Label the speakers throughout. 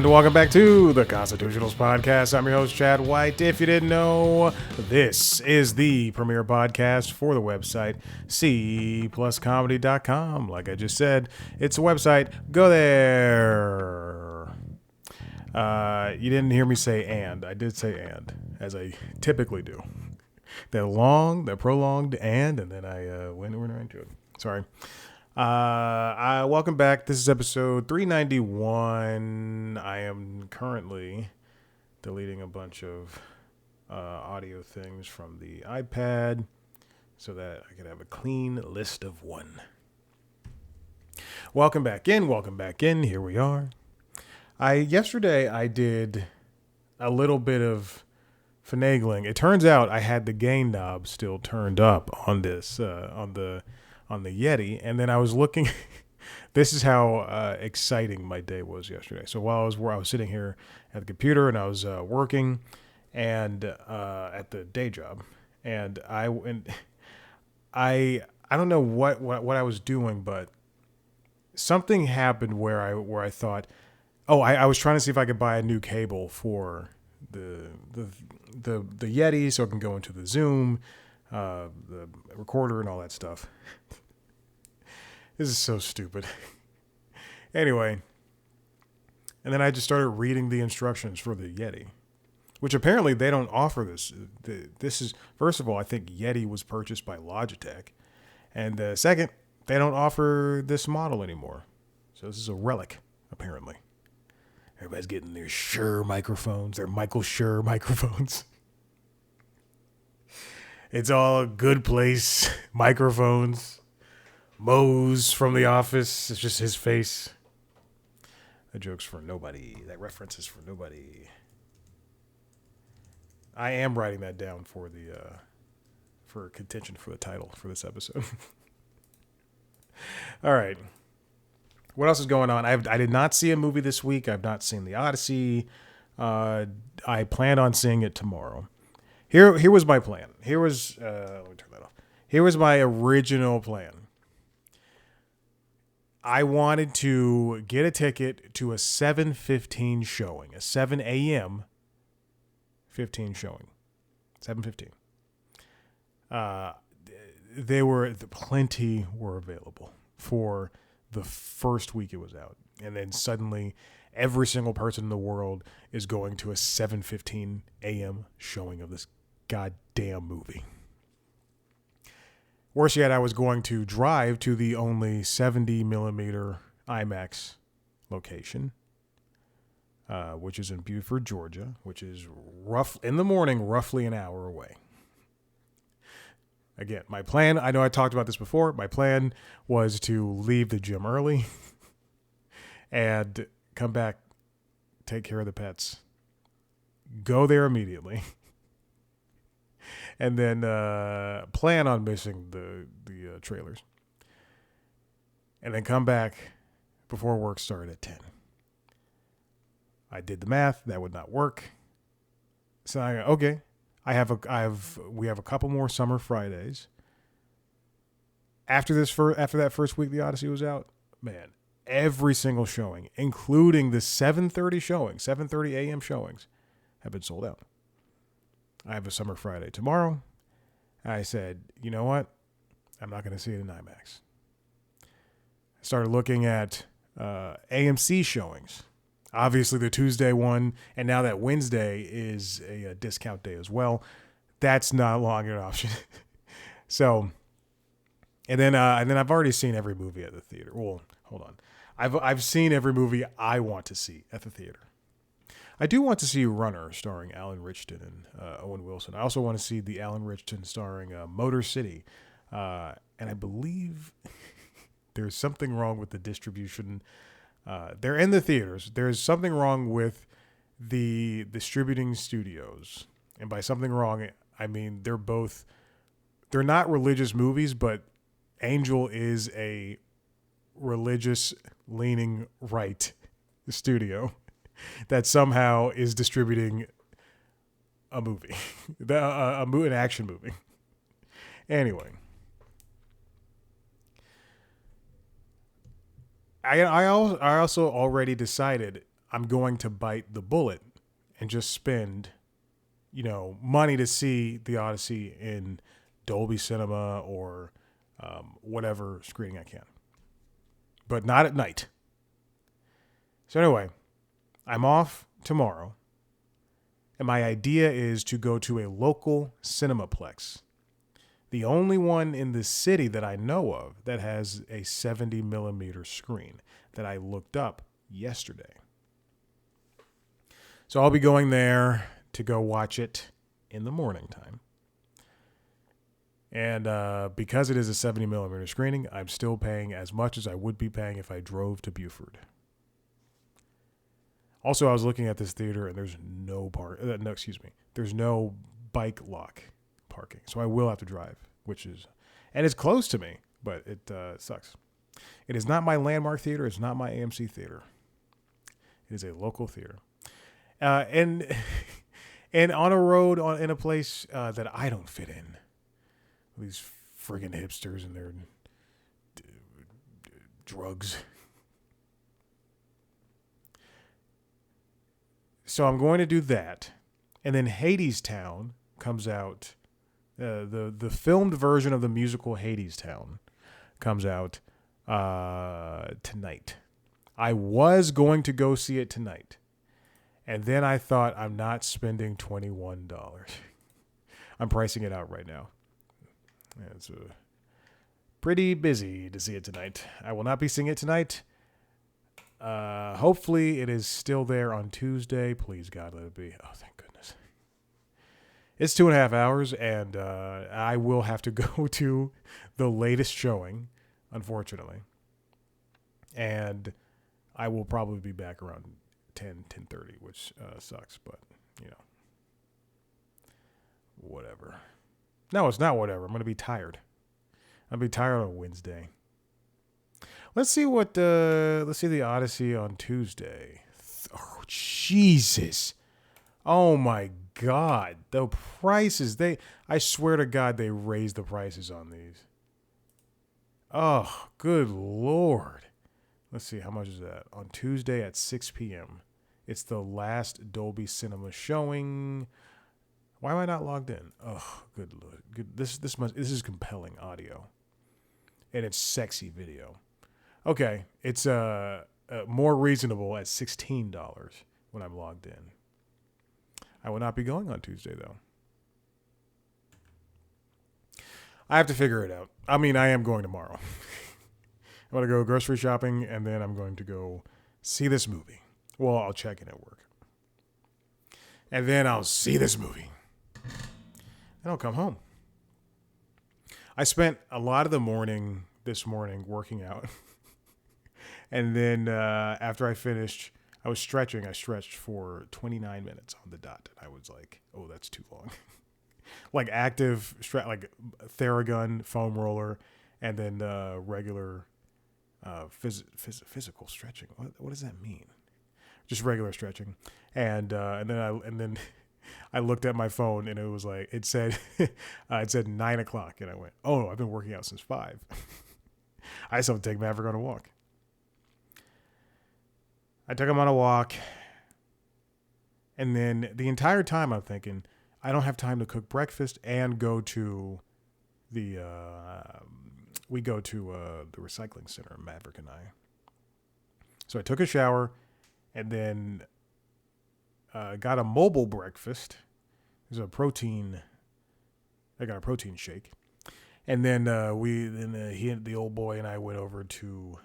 Speaker 1: And welcome back to the Constitutionals Podcast. I'm your host, Chad White. If you didn't know, this is the premier podcast for the website, cpluscomedy.com. Like I just said, it's a website. Go there. You didn't hear me say and. I did say and, as I typically do. The prolonged and then I went right into it. Sorry. Welcome back. This is episode 391. I am currently deleting a bunch of audio things from the iPad so that I can have a clean list of one. Welcome back in. Here we are. Yesterday I did a little bit of finagling. It turns out I had the gain knob still turned up on this on the Yeti, and then I was looking. This is how exciting my day was yesterday. So while I was sitting here at the computer and I was working and at the day job, and I don't know what I was doing, but something happened where I thought, I was trying to see if I could buy a new cable for the Yeti so it can go into the Zoom, the recorder and all that stuff. This is so stupid. Anyway, and then I just started reading the instructions for the Yeti, which apparently they don't offer this. This is, first of all, I think Yeti was purchased by Logitech, and second, they don't offer this model anymore. So this is a relic, apparently. Everybody's getting their Shure microphones, their Michael Schur microphones. It's all a good place. Microphones. Mose from The Office. It's just his face. That joke's for nobody. That reference is for nobody. I am writing that down for for contention for the title for this episode. All right. What else is going on? I did not see a movie this week. I've not seen The Odyssey. I plan on seeing it tomorrow. Here was my plan. Let me turn that off. Here was my original plan. I wanted to get a ticket to a 7:15 showing, a 7 a.m. 15 showing, 7:15. Plenty were available for the first week it was out, and then suddenly every single person in the world is going to a 7:15 a.m. showing of this goddamn movie. Worse yet, I was going to drive to the only 70 millimeter IMAX location, which is in Beaufort, Georgia, which is in the morning, roughly an hour away. Again, my plan, I know I talked about this before. My plan was to leave the gym early and come back, take care of the pets, go there immediately, and then plan on missing the trailers. And then come back before work started at 10. I did the math. That would not work. So I go, okay. We have a couple more summer Fridays. After that first week the Odyssey was out, man, every single showing, including the 7:30 a.m. showings, have been sold out. I have a summer Friday tomorrow. I said, you know what? I'm not going to see it in IMAX. I started looking at AMC showings. Obviously, the Tuesday one, and now that Wednesday is a discount day as well. That's not longer an option. So, and then I've already seen every movie at the theater. Well, hold on. I've seen every movie I want to see at the theater. I do want to see Runner starring Alan Richardson and Owen Wilson. I also want to see the Alan Richardson starring Motor City. And I believe there's something wrong with the distribution. They're in the theaters. There's something wrong with the distributing studios. And by something wrong, I mean they're not religious movies, but Angel is a religious leaning right studio that somehow is distributing a movie, an action movie. Anyway, I also already decided I'm going to bite the bullet and just spend, money to see the Odyssey in Dolby Cinema or whatever screening I can. But not at night. So anyway, I'm off tomorrow. And my idea is to go to a local Cinemaplex. The only one in the city that I know of that has a 70 millimeter screen that I looked up yesterday. So I'll be going there to go watch it in the morning time. And because it is a 70 millimeter screening, I'm still paying as much as I would be paying if I drove to Buford. Also, I was looking at this theater and there's there's no bike lock parking. So I will have to drive, and it's close to me, but it sucks. It is not my Landmark theater. It's not my AMC theater. It is a local theater. And on a road in a place that I don't fit in. These friggin' hipsters and their drugs. So I'm going to do that. And then Hadestown comes out. The filmed version of the musical Hadestown comes out tonight. I was going to go see it tonight. And then I thought, I'm not spending $21. I'm pricing it out right now. It's pretty busy to see it tonight. I will not be seeing it tonight. Hopefully it is still there on Tuesday. Please, God, let it be. Oh, thank goodness. It's 2.5 hours, and I will have to go to the latest showing, unfortunately. And I will probably be back around 10:30, which sucks, but, whatever. No, it's not whatever. I'm going to be tired. I'll be tired on Wednesday. Let's see the Odyssey on Tuesday. Oh, Jesus. Oh, my God. The prices, I swear to God, they raised the prices on these. Oh, good Lord. Let's see, how much is that? On Tuesday at 6 p.m. It's the last Dolby Cinema showing. Why am I not logged in? Oh, good Lord. Good. This is compelling audio. And it's sexy video. Okay, it's more reasonable at $16 when I'm logged in. I will not be going on Tuesday, though. I have to figure it out. I mean, I am going tomorrow. I'm going to go grocery shopping, and then I'm going to go see this movie. Well, I'll check in at work. And then I'll see this movie. And I'll come home. I spent a lot of the morning this morning working out. And then after I finished, I was stretching. I stretched for 29 minutes on the dot. And I was like, oh, that's too long. Like active, like Theragun, foam roller, and then regular physical stretching. What does that mean? Just regular stretching. And then I looked at my phone and it said 9 o'clock, and I went, oh, I've been working out since 5. I just have to take Maverick on a walk. I took him on a walk, and then the entire time I'm thinking, I don't have time to cook breakfast and go to the recycling center, Maverick and I. So I took a shower, and then got a mobile breakfast. There's a protein. I got a protein shake, and then the old boy and I went over to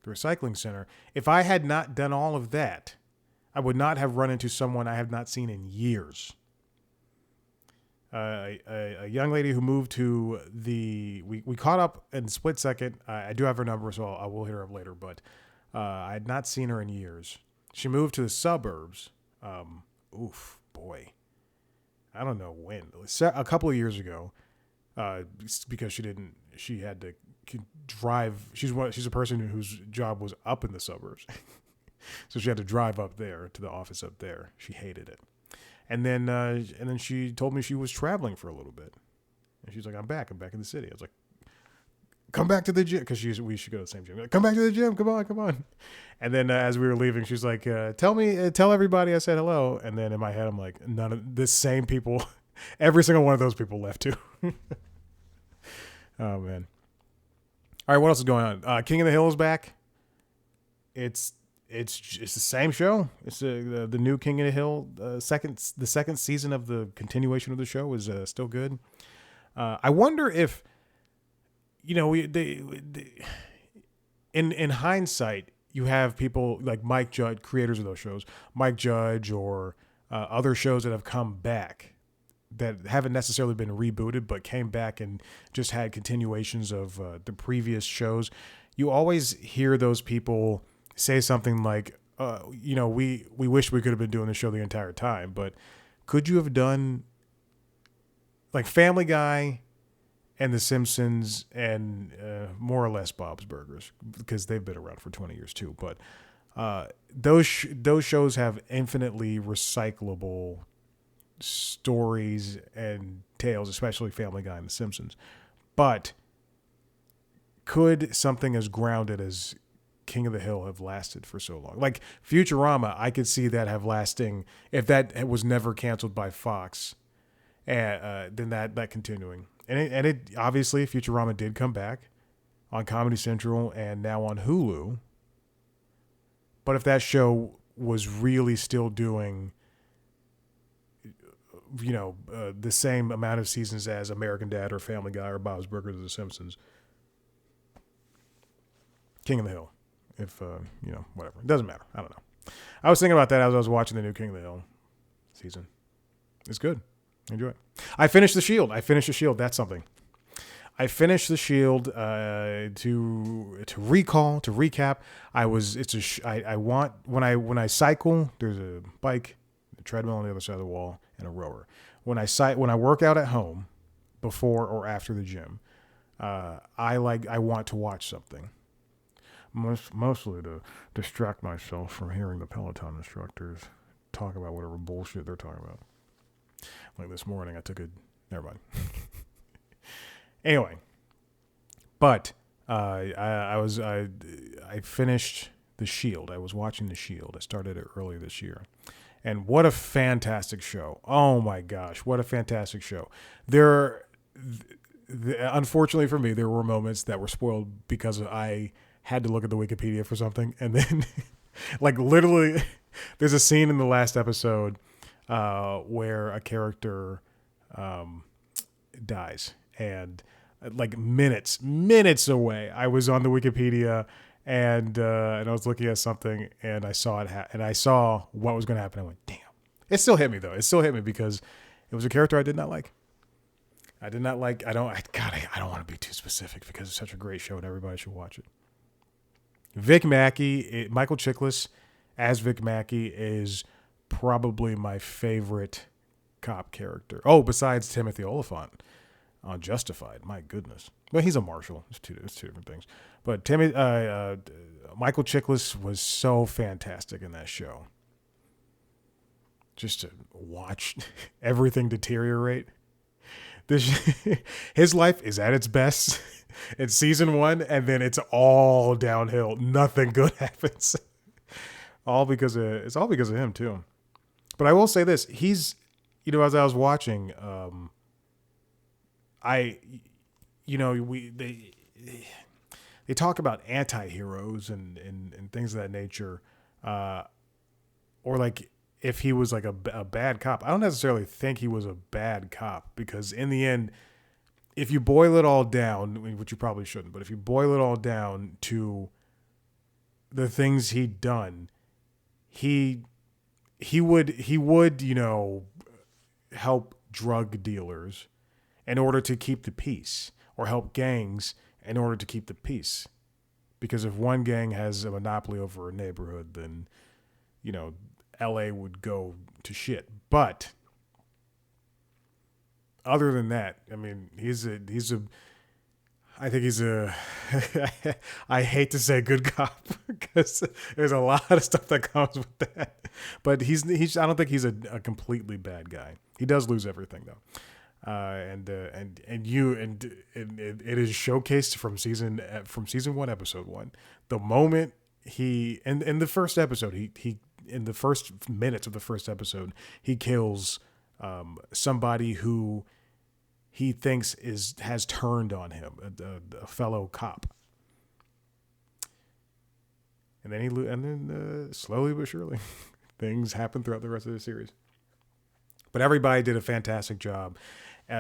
Speaker 1: the recycling center. If I had not done all of that, I would not have run into someone I have not seen in years. A young lady who moved to we caught up in split second. I do have her number, so I will hit her up later, but I had not seen her in years. She moved to the suburbs. Oof, boy. I don't know when. A couple of years ago, because she had to drive. She's a person whose job was up in the suburbs. So she had to drive up there to the office up there. She hated it. And then she told me she was traveling for a little bit. And she's like, I'm back in the city. I was like, come back to the gym, because we should go to the same gym. Like, come back to the gym, come on, come on. And then as we were leaving, she's like, tell everybody I said hello. And then in my head, I'm like, none of the same people, every single one of those people left too. Oh man. All right, what else is going on? King of the Hill is back. It's the same show. It's the new King of the Hill. The second season of the continuation of the show is still good. I wonder if, in hindsight, you have people like Mike Judge, creators of those shows, Mike Judge, or other shows that have come back that haven't necessarily been rebooted, but came back and just had continuations of the previous shows. You always hear those people say something like, we wish we could have been doing the show the entire time, but could you have done like Family Guy and The Simpsons and more or less Bob's Burgers, because they've been around for 20 years too. But those shows have infinitely recyclable stories and tales, especially Family Guy and The Simpsons. But could something as grounded as King of the Hill have lasted for so long? Like Futurama, I could see that have lasting if that was never canceled by Fox, and then that continuing. And it obviously Futurama did come back on Comedy Central and now on Hulu. But if that show was really still doing, the same amount of seasons as American Dad or Family Guy or Bob's Burgers or The Simpsons, King of the Hill. If, whatever. It doesn't matter. I don't know. I was thinking about that as I was watching the new King of the Hill season. It's good. Enjoy it. I finished The Shield. That's something. I finished The Shield to recap. When I cycle, there's a bike, a treadmill on the other side of the wall, and a rower. When I work out at home, before or after the gym, I want to watch something. Mostly to distract myself from hearing the Peloton instructors talk about whatever bullshit they're talking about. Like this morning, never mind. Anyway, but I finished The Shield. I was watching The Shield. I started it early this year. And what a fantastic show. Oh my gosh, what a fantastic show. Unfortunately for me, there were moments that were spoiled because I had to look at the Wikipedia for something. And then, like literally, there's a scene in the last episode where a character dies. And like minutes away, I was on the Wikipedia and I was looking at something and I saw it and I saw what was going to happen. I went, damn. It still hit me though. It still hit me because it was a character I did not like. I don't want to be too specific because it's such a great show and everybody should watch it. Vic Mackey, Michael Chiklis as Vic Mackey is probably my favorite cop character. Oh, besides Timothy Olyphant on Justified. My goodness. Well, he's a marshal. It's two different things. But Michael Chiklis was so fantastic in that show. Just to watch everything deteriorate. His life is at its best in season 1, and then it's all downhill. Nothing good happens. It's all because of him too. But I will say this: he's, as I was watching, they talk about anti-heroes and things of that nature, or like if he was like a bad cop. I don't necessarily think he was a bad cop because in the end, if you boil it all down, which you probably shouldn't, but if you boil it all down to the things he'd done, he would help drug dealers in order to keep the peace, or help gangs in order to keep the peace. Because if one gang has a monopoly over a neighborhood, then, LA would go to shit. But other than that, I mean, I hate to say good cop because there's a lot of stuff that comes with that. But I don't think he's a completely bad guy. He does lose everything though. It is showcased from season one, episode one. The moment he in the first episode, he in the first minutes of the first episode, he kills somebody who he thinks has turned on him, a fellow cop. And then slowly but surely, things happen throughout the rest of the series. But everybody did a fantastic job.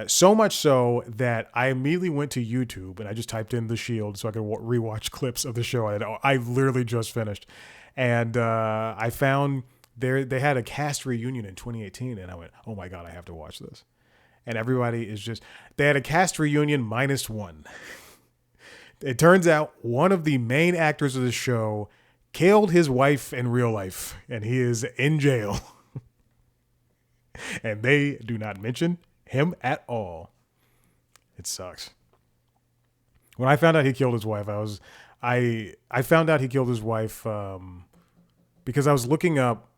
Speaker 1: So much so that I immediately went to YouTube and I just typed in The Shield so I could rewatch clips of the show I literally just finished. And I found they had a cast reunion in 2018, and I went, oh my God, I have to watch this. And everybody is just, they had a cast reunion minus one. It turns out one of the main actors of the show killed his wife in real life, and he is in jail. And they do not mention him at all. It sucks. When I found out he killed his wife, I found out he killed his wife because I was looking up,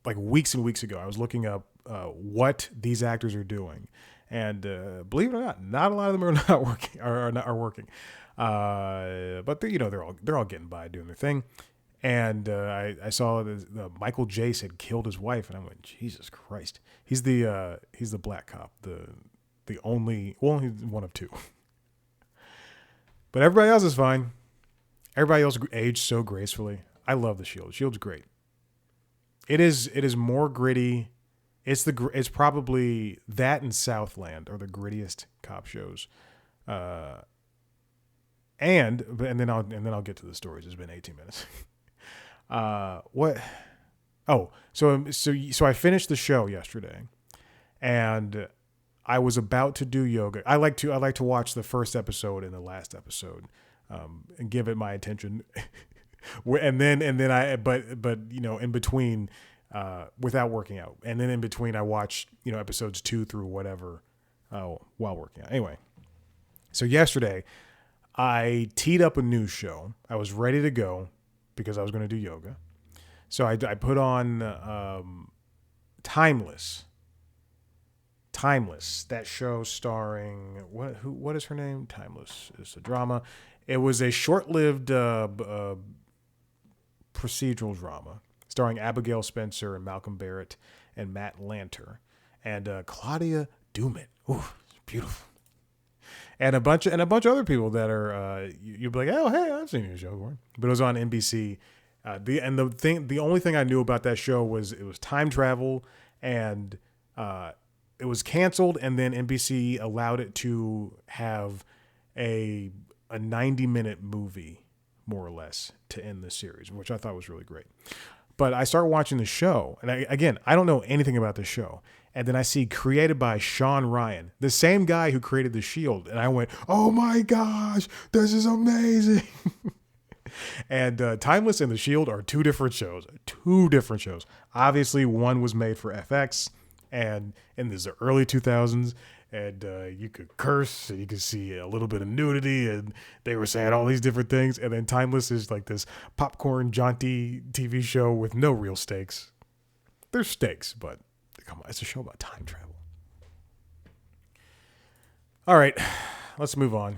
Speaker 1: like weeks and weeks ago, I was looking up what these actors are doing, and believe it or not a lot of them are not working. Are working, but they're all getting by doing their thing. And I saw the Michael Jace had killed his wife, and I went, Jesus Christ. He's the black cop, the only, well, he's one of two. But everybody else is fine. Everybody else aged so gracefully. I love The Shield. The Shield's great. It is more gritty. It's probably that and Southland are the grittiest cop shows. And then I'll get to the stories. It's been 18 minutes. What? Oh, so I finished the show yesterday, and I was about to do yoga. I like to watch the first episode and the last episode, and give it my attention, but in between, without working out, and then in between I watch episodes 2 through whatever, while working out. Anyway, so yesterday I teed up a new show. I was ready to go, because I was going to do yoga. So I put on Timeless. Timeless, that show starring, what is her name? Timeless. It's a drama. It was a short-lived procedural drama starring Abigail Spencer and Malcolm Barrett and Matt Lanter and Claudia Dumit. Ooh, it's beautiful. And a bunch of other people that are you'd be like, oh hey, I've seen your show before. But it was on NBC. The only thing I knew about that show was it was time travel, and it was canceled, and then NBC allowed it to have a 90-minute movie, more or less, to end the series, which I thought was really great. But I started watching the show, and I don't know anything about the show. And then I see created by Sean Ryan, the same guy who created The Shield. And I went, oh my gosh, this is amazing. And Timeless and The Shield are two different shows. Obviously, one was made for FX, and in the early 2000s, and you could curse, and you could see a little bit of nudity, and they were saying all these different things. And then Timeless is like this popcorn, jaunty TV show with no real stakes. There's stakes, but come on, it's a show about time travel. All right, let's move on.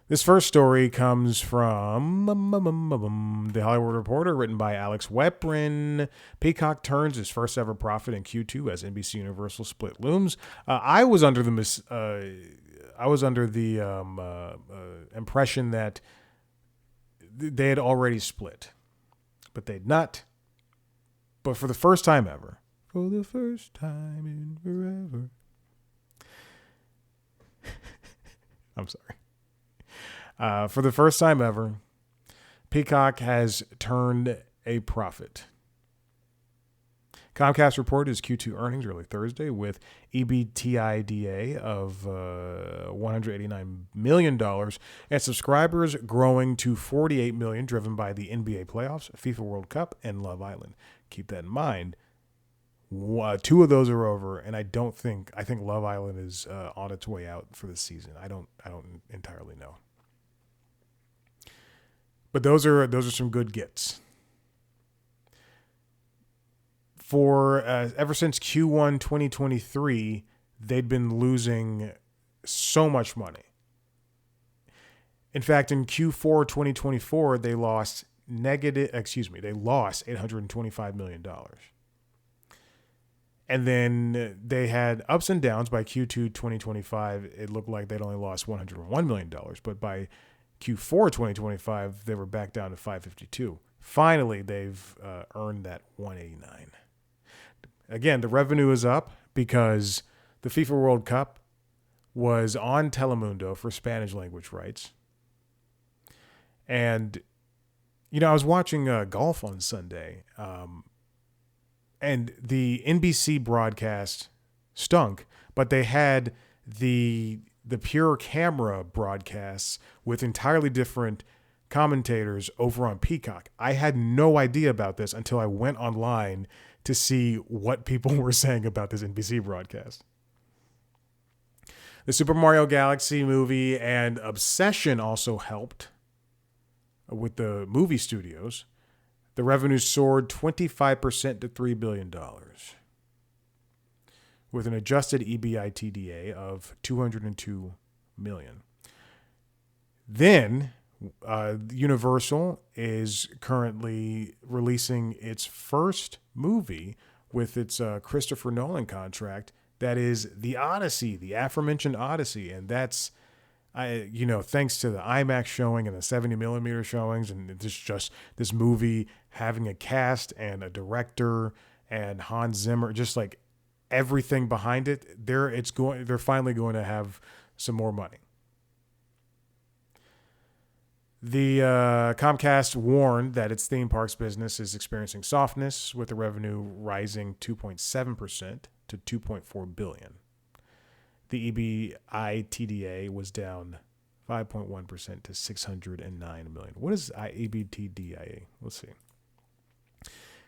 Speaker 1: This first story comes from The Hollywood Reporter, written by Alex Weprin. Peacock turns its first ever profit in Q2 as NBC Universal split looms. I was under the impression that they had already split, but they'd not. But for the first time ever, for the first time in forever. I'm sorry. For the first time ever, Peacock has turned a profit. Comcast reported its Q2 earnings early Thursday with EBITDA of $189 million and subscribers growing to 48 million, driven by the NBA playoffs, FIFA World Cup, and Love Island. Keep that in mind. 2 of those are over, and I think Love Island is on its way out for the season. I don't entirely know. But those are some good gets. For ever since Q1 2023, they'd been losing so much money. In fact, in Q4 2024, they lost $825 million. And then they had ups and downs. By Q2 2025, it looked like they'd only lost $101 million. But by Q4 2025, they were back down to 552. Finally, they've earned that 189. Again, the revenue is up because the FIFA World Cup was on Telemundo for Spanish language rights. And, I was watching golf on Sunday, and the NBC broadcast stunk, but they had the pure camera broadcasts with entirely different commentators over on Peacock. I had no idea about this until I went online to see what people were saying about this NBC broadcast. The Super Mario Galaxy movie and Obsession also helped with the movie studios. The revenue soared 25% to $3 billion, with an adjusted EBITDA of $202 million. Then, Universal is currently releasing its first movie with its Christopher Nolan contract. That is The Odyssey, the aforementioned Odyssey. And that's, thanks to the IMAX showing and the 70 millimeter showings, and this movie having a cast and a director and Hans Zimmer, just like everything behind it, they're finally going to have some more money. The Comcast warned that its theme parks business is experiencing softness, with the revenue rising 2.7% to $2.4 billion. The EBITDA was down 5.1% to $609 million. What is EBITDA? Let's see.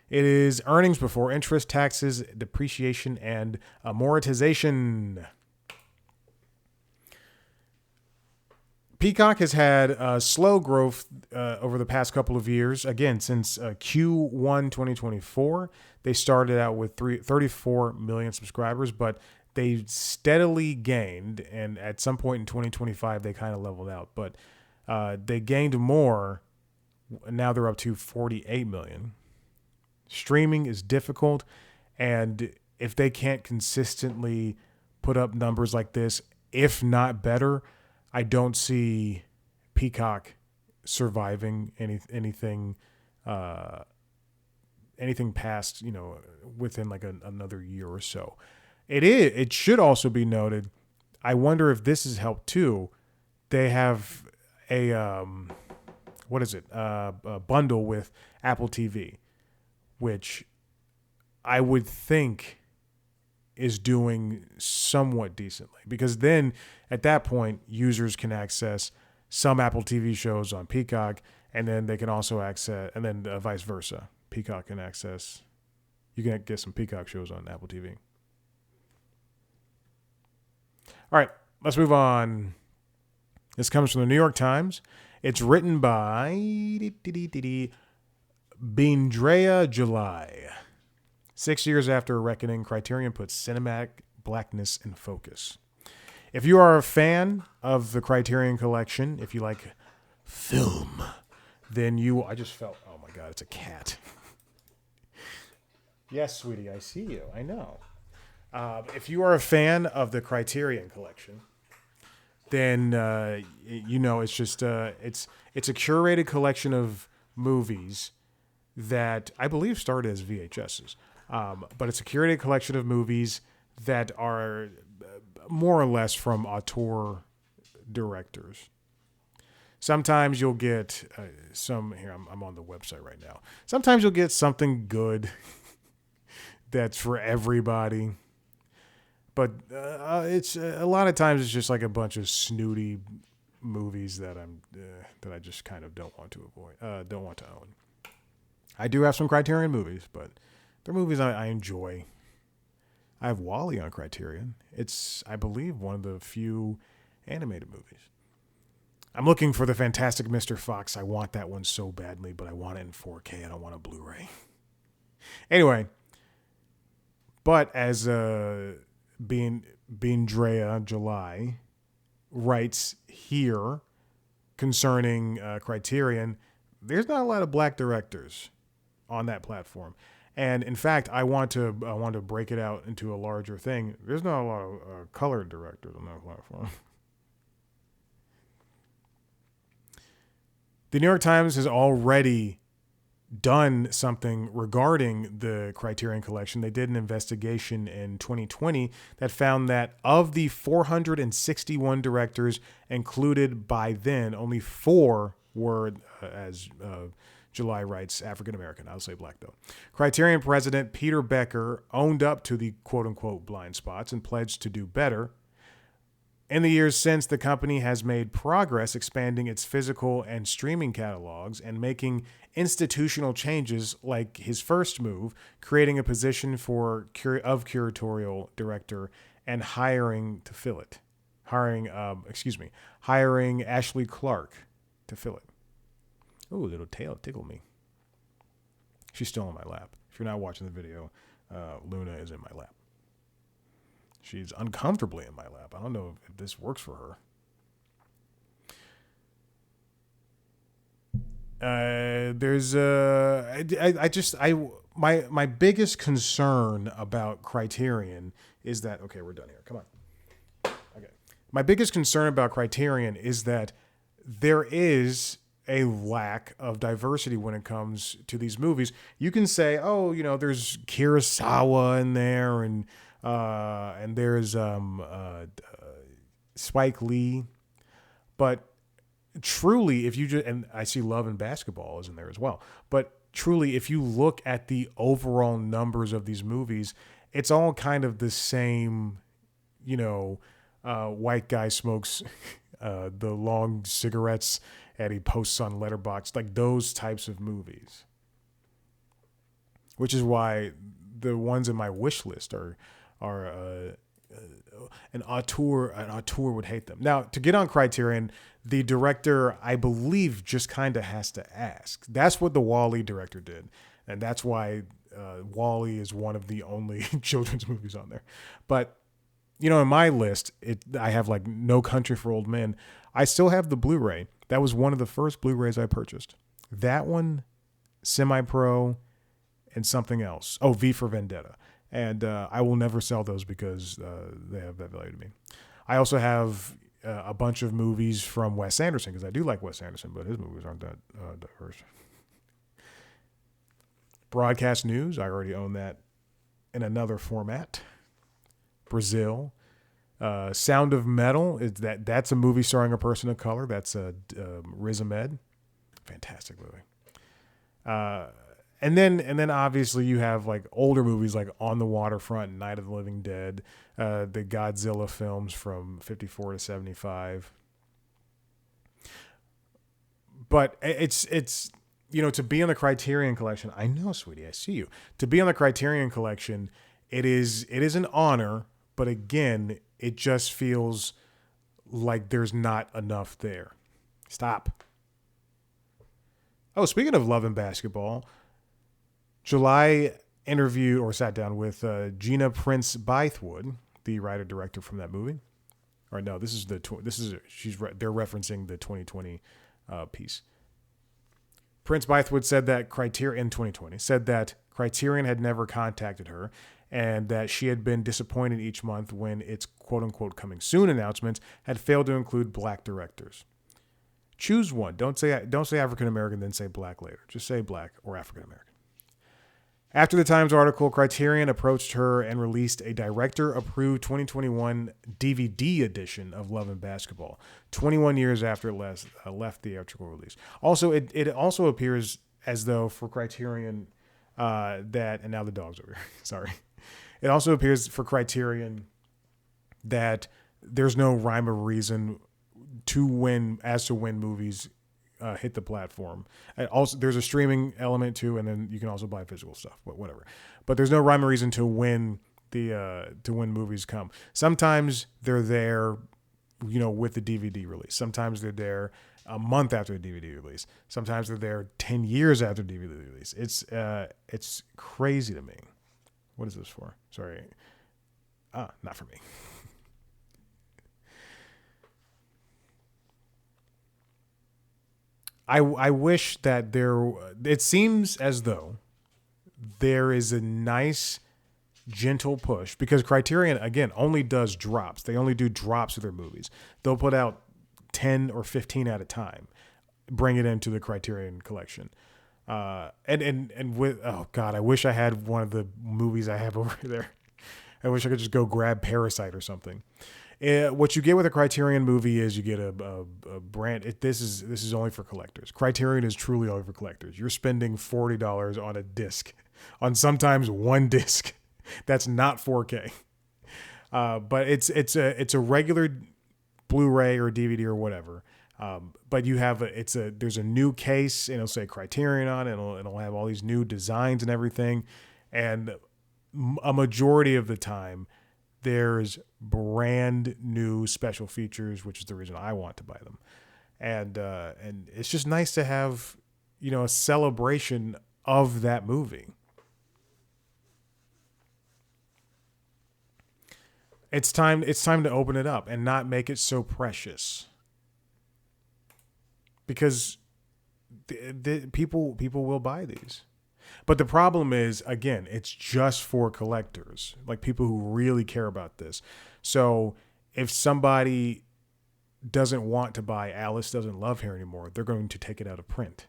Speaker 1: It is earnings before interest, taxes, depreciation, and amortization. Peacock has had slow growth over the past couple of years. Again, since Q1 2024, they started out with 34 million subscribers, but they steadily gained, and at some point in 2025, they kind of leveled out. But they gained more. Now they're up to 48 million. Streaming is difficult, and if they can't consistently put up numbers like this, if not better, I don't see Peacock surviving anything past, within like another year or so. It should also be noted, I wonder if this has helped too. They have a bundle with Apple TV, which I would think is doing somewhat decently, because then at that point users can access some Apple TV shows on Peacock, and then they can also access, and then vice versa. Peacock can access, you can get some Peacock shows on Apple TV. All right, let's move on. This comes from the New York Times. It's written by Beendrea July. 6 years after A Reckoning, Criterion puts cinematic blackness in focus. If you are a fan of the Criterion Collection, if you like film, then I just felt, oh my God, it's a cat. Yes, sweetie, I see you. I know. If you are a fan of the Criterion Collection, then it's just it's a curated collection of movies that I believe started as VHSs. But it's a curated collection of movies that are more or less from auteur directors. Sometimes you'll get I'm on the website right now. Sometimes you'll get something good that's for everybody. But it's a lot of times it's just like a bunch of snooty movies that I just kind of don't want to own. I do have some Criterion movies, but they're movies I enjoy. I have Wall-E on Criterion. It's, I believe, one of the few animated movies. I'm looking for the Fantastic Mr. Fox. I want that one so badly, but I want it in 4K. I don't want a Blu-ray. Anyway, but as being Drea July writes here concerning Criterion, there's not a lot of black directors on that platform. And in fact, I want to break it out into a larger thing. There's not a lot of colored directors on that platform. The New York Times has already done something regarding the Criterion Collection. They did an investigation in 2020 that found that of the 461 directors included by then, only 4 were, as July writes, African American. I'll say black, though. Criterion president Peter Becker owned up to the quote-unquote blind spots and pledged to do better. In the years since, the company has made progress expanding its physical and streaming catalogs and making institutional changes like his first move, creating a position of curatorial director and hiring to fill it. Hiring Ashley Clark to fill it. Ooh, little tail tickle me. She's still in my lap. If you're not watching the video, Luna is in my lap. She's uncomfortably in my lap. I don't know if this works for her. My biggest concern about Criterion is that, okay, we're done here. Come on. Okay. My biggest concern about Criterion is that there is a lack of diversity when it comes to these movies. You can say, oh, there's Kurosawa in there and there's Spike Lee, but truly, if you just, and I see Love and Basketball is in there as well, but truly, if you look at the overall numbers of these movies, it's all kind of the same, white guy smokes the long cigarettes and he posts on Letterboxd, like those types of movies, which is why the ones in my wish list are an auteur would hate them. Now, to get on Criterion, the director, I believe, just kind of has to ask. That's what the Wall-E director did, and that's why Wall-E is one of the only children's movies on there. But in my list, I have like No Country for Old Men. I still have the Blu-ray. That was one of the first Blu-rays I purchased. That one, Semi-Pro, and something else. Oh, V for Vendetta. And I will never sell those because they have that value to me. I also have a bunch of movies from Wes Anderson because I do like Wes Anderson, but his movies aren't that diverse. Broadcast News, I already own that in another format. Brazil. Sound of Metal, that's a movie starring a person of color. That's Riz Ahmed. Fantastic movie. And then obviously you have like older movies like On the Waterfront, Night of the Living Dead, the Godzilla films from 54 to 75. But it's to be on the Criterion Collection, I know, sweetie, I see you. To be on the Criterion Collection, it is an honor, but again, it just feels like there's not enough there. Stop. Oh, speaking of Love and Basketball, July interviewed or sat down with Gina Prince Bythewood, the writer-director from that movie. Or no, they're referencing the 2020 piece. Prince Bythewood said that Criterion in 2020 said that Criterion had never contacted her and that she had been disappointed each month when its quote-unquote coming soon announcements had failed to include black directors. Choose one. Don't say African American, then say black later. Just say black or African American. After the Times article, Criterion approached her and released a director-approved 2021 DVD edition of Love and Basketball, 21 years after it left theatrical release. Also, it also appears as though for Criterion that, and now the dog's over here, sorry. It also appears for Criterion that there's no rhyme or reason when movies hit the platform. And also, there's a streaming element too, and then you can also buy physical stuff. But whatever. But there's no rhyme or reason to when movies come. Sometimes they're there, with the DVD release. Sometimes they're there a month after the DVD release. Sometimes they're there 10 years after DVD release. It's crazy to me. What is this for? Sorry. not for me. I wish that it seems as though there is a nice gentle push because Criterion, again, only does drops. They only do drops of their movies. They'll put out 10 or 15 at a time, bring it into the Criterion collection. And with, oh God, I wish I had one of the movies I have over there. I wish I could just go grab Parasite or something. What you get with a Criterion movie is you get a brand. This is only for collectors. Criterion is truly only for collectors. You're spending $40 on a disc, on sometimes one disc. That's not 4K. But it's a regular Blu-ray or DVD or whatever. But you have there's a new case and it'll say Criterion on it. It'll have all these new designs and everything. And a majority of the time, there's brand new special features, which is the reason I want to buy them. And it's just nice to have, a celebration of that movie. It's time to open it up and not make it so precious. Because the people will buy these. But the problem is, again, it's just for collectors, like people who really care about this. So if somebody doesn't want to buy Alice Doesn't Love Her anymore, they're going to take it out of print.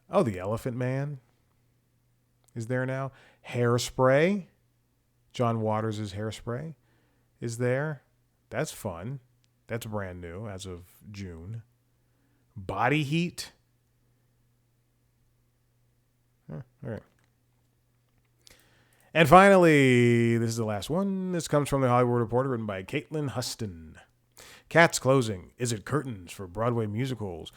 Speaker 1: Oh, The Elephant Man is there now. Hairspray, John Waters' Hairspray is there. That's fun. That's brand new as of June. Body Heat. All right. And finally, this is the last one. This comes from the Hollywood Reporter, written by Caitlin Huston. Cats closing. Is it curtains for Broadway musicals?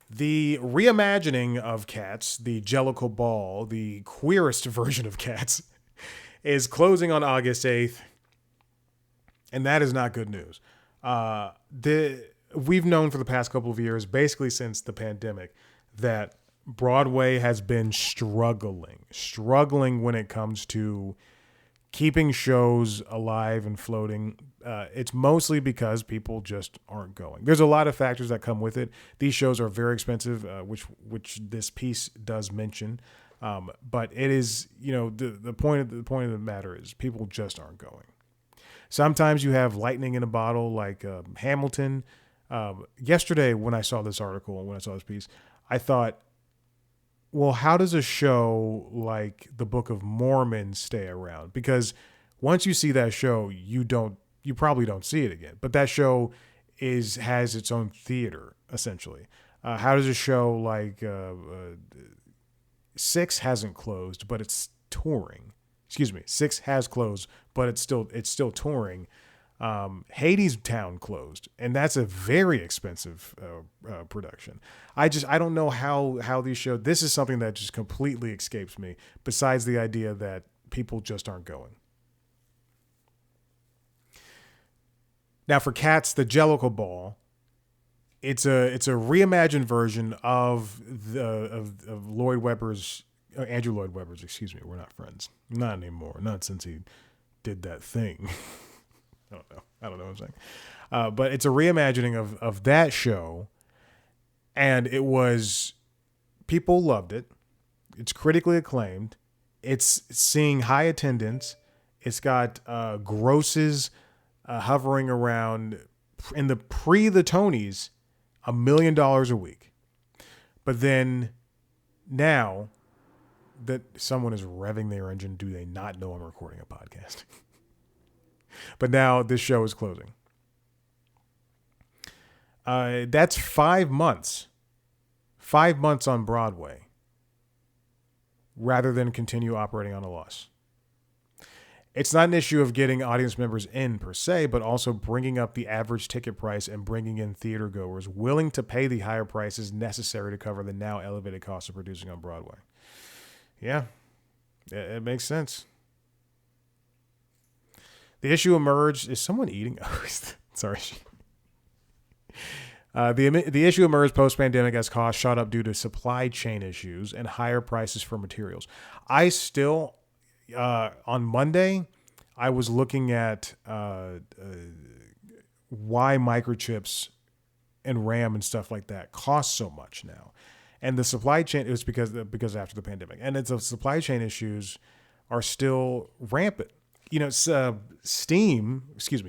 Speaker 1: The reimagining of Cats, the Jellicle Ball, the queerest version of Cats, is closing on August 8th. And that is not good news. We've known for the past couple of years, basically since the pandemic, that Broadway has been struggling when it comes to keeping shows alive and floating. It's mostly because people just aren't going. There's a lot of factors that come with it. These shows are very expensive, which this piece does mention. But it is, the point of the matter is people just aren't going. Sometimes you have lightning in a bottle, like Hamilton. Yesterday, when I saw this article and when I saw this piece, I thought, well, how does a show like the Book of Mormon stay around? Because once you see that show, you probably don't see it again. But that show has its own theater, essentially. How does a show like Six hasn't closed, but it's touring? Excuse me, Six has closed, but it's still touring. Hades Town closed, and that's a very expensive production. I don't know how these shows. This is something that just completely escapes me. Besides the idea that people just aren't going. Now for Cats, the Jellicle Ball, it's a reimagined version of Lloyd Webber's Andrew Lloyd Webber's. Excuse me, we're not friends, not anymore. Not since he did that thing. I don't know what I'm saying. But it's a reimagining of that show. And people loved it. It's critically acclaimed. It's seeing high attendance. It's got grosses hovering around in the Tonys, $1 million a week. But then now that someone is revving their engine, do they not know I'm recording a podcast? But now this show is closing. That's 5 months. 5 months on Broadway rather than continue operating on a loss. It's not an issue of getting audience members in per se, but also bringing up the average ticket price and bringing in theater goers willing to pay the higher prices necessary to cover the now elevated cost of producing on Broadway. Yeah, it makes sense. The issue emerged. Is someone eating? Oh, sorry. The issue emerged post-pandemic as costs shot up due to supply chain issues and higher prices for materials. I still, on Monday, I was looking at why microchips and RAM and stuff like that cost so much now. And the supply chain is because after the pandemic, and it's the supply chain issues are still rampant.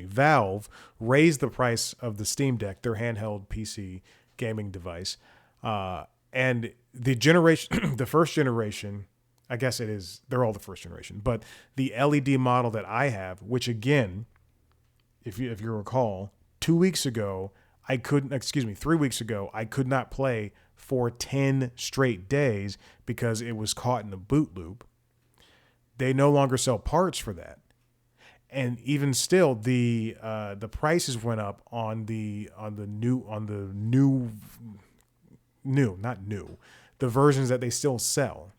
Speaker 1: Valve raised the price of the Steam Deck, their handheld PC gaming device, and the first generation. I guess it is. They're all the first generation, but the LED model that I have, which again, if you recall, 2 weeks ago I couldn't. 3 weeks ago I could not play for 10 straight days because it was caught in a boot loop. They no longer sell parts for that. And even still, the prices went up on the versions that they still sell.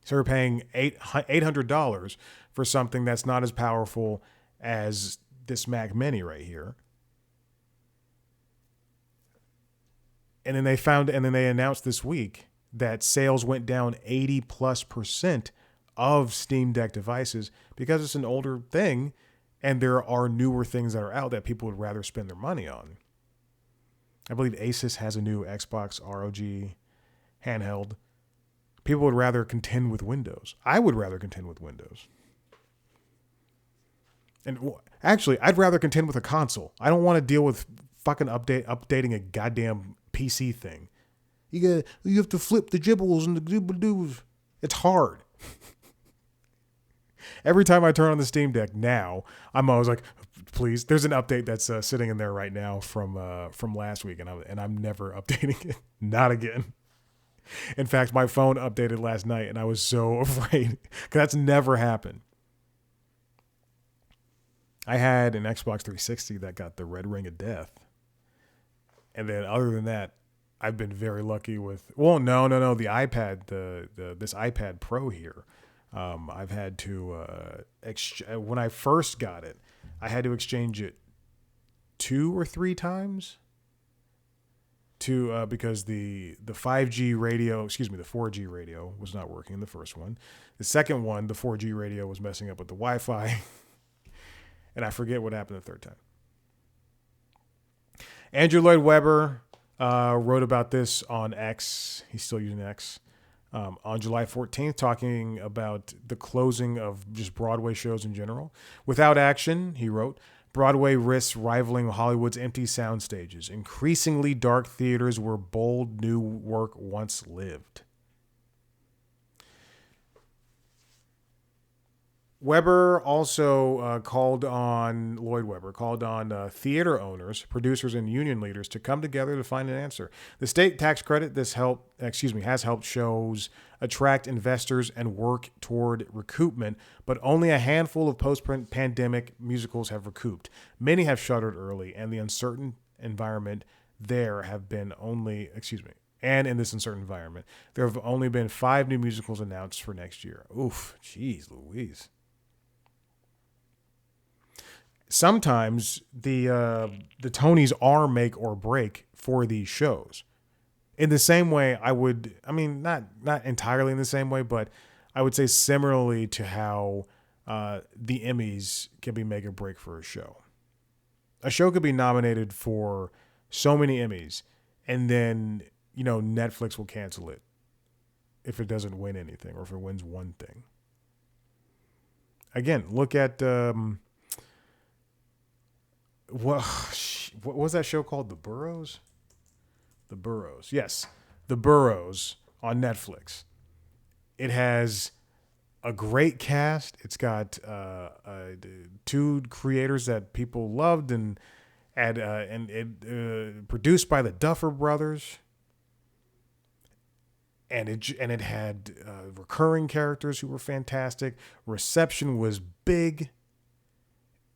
Speaker 1: So we're paying $800 for something that's not as powerful as this Mac Mini right here. And then they announced this week that sales went down 80+% of Steam Deck devices because it's an older thing and there are newer things that are out that people would rather spend their money on. I believe Asus has a new Xbox ROG handheld. People would rather contend with Windows. I would rather contend with Windows. And actually, I'd rather contend with a console. I don't want to deal with fucking updating a goddamn PC thing. You have to flip the gibbles and the doobledoos. It's hard. Every time I turn on the Steam Deck now, I'm always like, please. There's an update that's sitting in there right now from last week, and I'm never updating it. Not again. In fact, my phone updated last night, and I was so afraid because that's never happened. I had an Xbox 360 that got the red ring of death, and then other than that, I've been very lucky with. Well, no, the iPad, this iPad Pro here. I've had to when I first got it, I had to exchange it 2 or 3 times because the 5G radio, the 4G radio was not working in the first one. The second one, the 4G radio was messing up with the Wi-Fi, and I forget what happened the third time. Andrew Lloyd Webber wrote about this on X. He's still using X. On July 14th, talking about the closing of just Broadway shows in general. Without action, he wrote, Broadway risks rivaling Hollywood's empty sound stages, increasingly dark theaters where bold new work once lived. Weber also called on theater owners, producers, and union leaders to come together to find an answer. The state tax credit has helped shows attract investors and work toward recoupment, but only a handful of post-pandemic musicals have recouped. Many have shuttered early, and the uncertain environment there have been only And in this uncertain environment, there have only been 5 new musicals announced for next year. Oof, jeez Louise. Sometimes the Tonys are make or break for these shows. In the same way, not entirely in the same way, but I would say similarly to how the Emmys can be make or break for a show. A show could be nominated for so many Emmys, and then Netflix will cancel it if it doesn't win anything or if it wins one thing. Again, look at what was that show called? The Burrows? The Burrows. Yes. The Burrows on Netflix. It has a great cast. It's got 2 creators that people loved and produced by the Duffer Brothers. And it had recurring characters who were fantastic. Reception was big,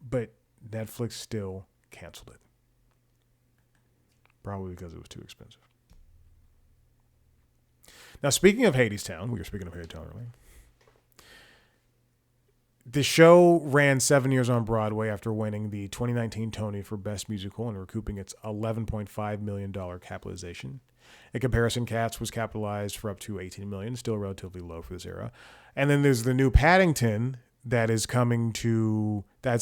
Speaker 1: but Netflix still canceled it. Probably because it was too expensive. Now, speaking of Hadestown, we were speaking of Hadestown earlier. The show ran 7 years on Broadway after winning the 2019 Tony for Best Musical and recouping its $11.5 million capitalization. In comparison, Cats was capitalized for up to $18 million, still relatively low for this era. And then there's the new Paddington that's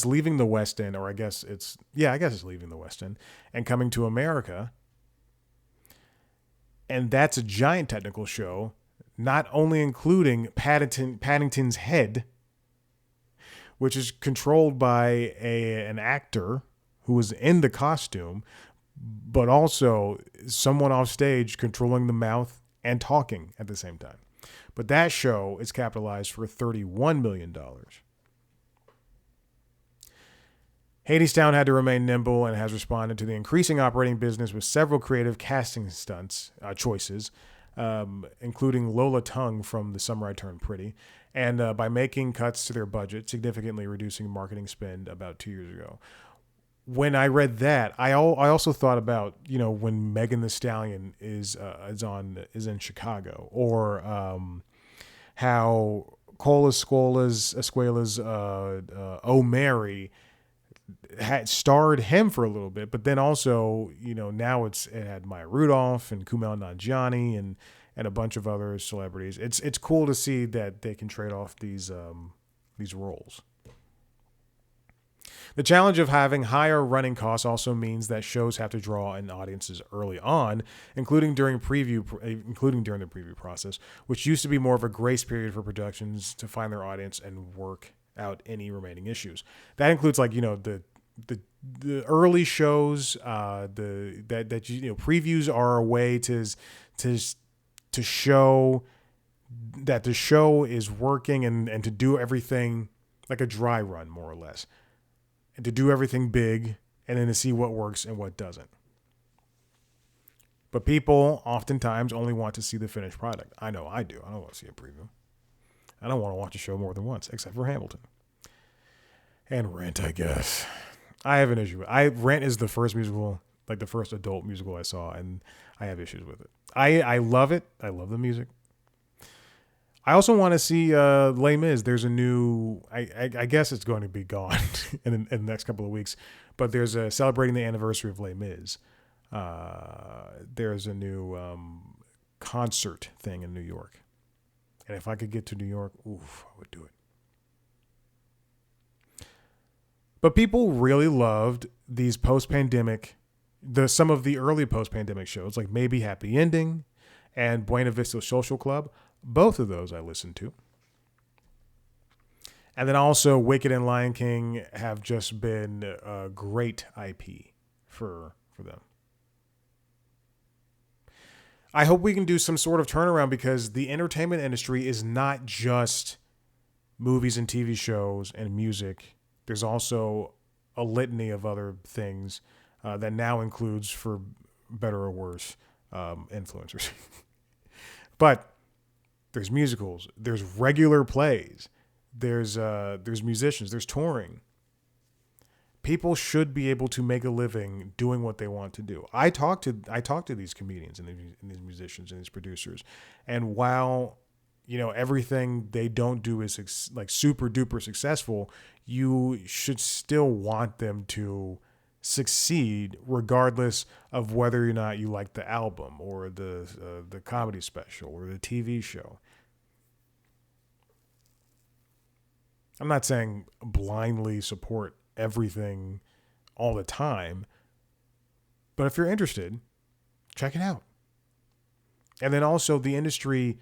Speaker 1: leaving the West End, or I guess it's leaving the West End and coming to America. And that's a giant technical show, not only including Paddington's head, which is controlled by an actor who was in the costume, but also someone off stage controlling the mouth and talking at the same time. But that show is capitalized for $31 million. Hadestown had to remain nimble and has responded to the increasing operating business with several creative casting choices, including Lola Tongue from The Summer I Turned Pretty, and by making cuts to their budget, significantly reducing marketing spend about 2 years ago. When I read that, I also thought about, when Megan Thee Stallion is in Chicago, or how Cola Escuela's Oh Mary had starred him for a little bit, but then also, now it had Maya Rudolph and Kumail Nanjiani and a bunch of other celebrities. It's cool to see that they can trade off these roles. The challenge of having higher running costs also means that shows have to draw in audiences early on, including during the preview process, which used to be more of a grace period for productions to find their audience and work out any remaining issues. That includes the early shows. Previews are a way to show that the show is working and to do everything like a dry run, more or less. And to do everything big and then to see what works and what doesn't. But people oftentimes only want to see the finished product. I know I do. I don't want to see a preview. I don't want to watch a show more than once, except for Hamilton. And Rent, I guess. I have an issue. Rent is the first musical, the first adult musical I saw, and I have issues with it. I love it. I love the music. I also want to see Les Mis. There's a new, I guess it's going to be gone in the next couple of weeks, but there's a celebrating the anniversary of Les Mis. There's a new concert thing in New York. And if I could get to New York, I would do it. But people really loved these post-pandemic, some of the early post-pandemic shows, like Maybe Happy Ending and Buena Vista Social Club. Both of those I listened to. And then also Wicked and Lion King have just been a great IP for them. I hope we can do some sort of turnaround, because the entertainment industry is not just movies and TV shows and music. There's also a litany of other things that now includes, for better or worse, influencers. But there's musicals, there's regular plays, there's musicians, there's touring. People should be able to make a living doing what they want to do. I talk to these comedians and these musicians and these producers, and while everything they don't do is super duper successful, you should still want them to succeed regardless of whether or not you like the album or the comedy special or the TV show. I'm not saying blindly support everything all the time, but if you're interested, check it out. And then also the industry,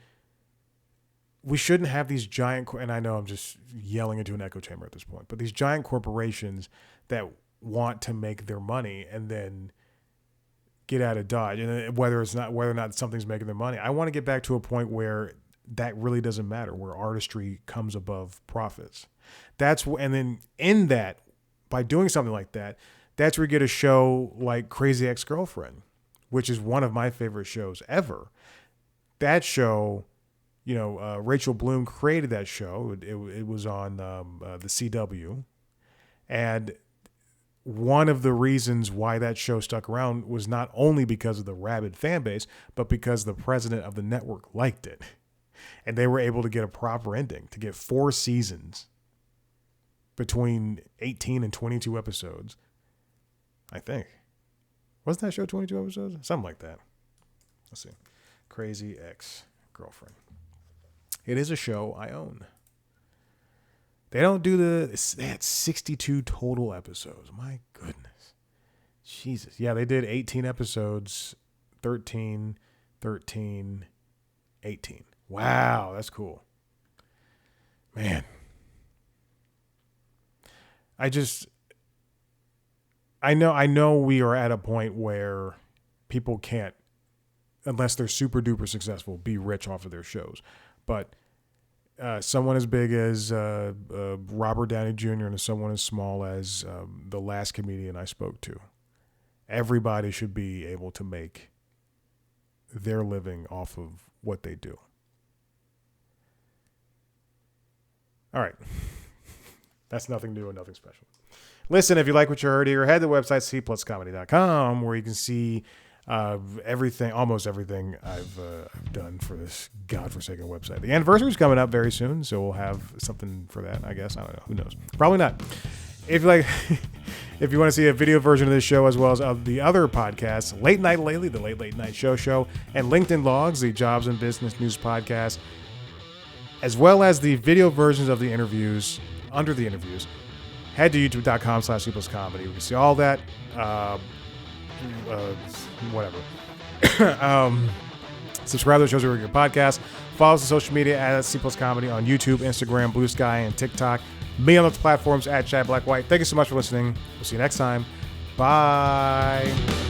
Speaker 1: we shouldn't have these giant, and I know I'm just yelling into an echo chamber at this point, but these giant corporations that want to make their money and then get out of Dodge. And whether or not something's making their money, I want to get back to a point where that really doesn't matter, where artistry comes above profits. And then in that, by doing something like that, that's where you get a show like Crazy Ex-Girlfriend, which is one of my favorite shows ever. That show, Rachel Bloom created that show. It was on the CW. And one of the reasons why that show stuck around was not only because of the rabid fan base, but because the president of the network liked it. And they were able to get a proper ending, to get 4 seasons between 18 and 22 episodes. I think. Wasn't that show 22 episodes? Something like that. Let's see. Crazy Ex-Girlfriend. It is a show I own. They don't do they had 62 total episodes. My goodness. Jesus. Yeah, they did 18 episodes, 13, 18. Wow, that's cool. Man. I know we are at a point where people can't, unless they're super duper successful, be rich off of their shows. But someone as big as Robert Downey Jr. and someone as small as the last comedian I spoke to, everybody should be able to make their living off of what they do. All right. That's nothing new and nothing special. Listen, if you like what you heard here, head to the website cpluscomedy.com, where you can see everything, almost everything I've done for this godforsaken website. The anniversary is coming up very soon, so we'll have something for that, I guess. I don't know. Who knows? Probably not. If you like, if you want to see a video version of this show as well as of the other podcasts, Late Night Lately, the Late Night Show, and LinkedIn Logs, the jobs and business news podcast, as well as the video versions of the interviews, under the interviews, head to youtube.com/cpluscomedy. We can see all that. Whatever. Subscribe to the shows where you get podcasts. Follow us on social media at cpluscomedy on YouTube, Instagram, Blue Sky, and TikTok. Me on those platforms at Chad Black White. Thank you so much for listening. We'll see you next time. Bye.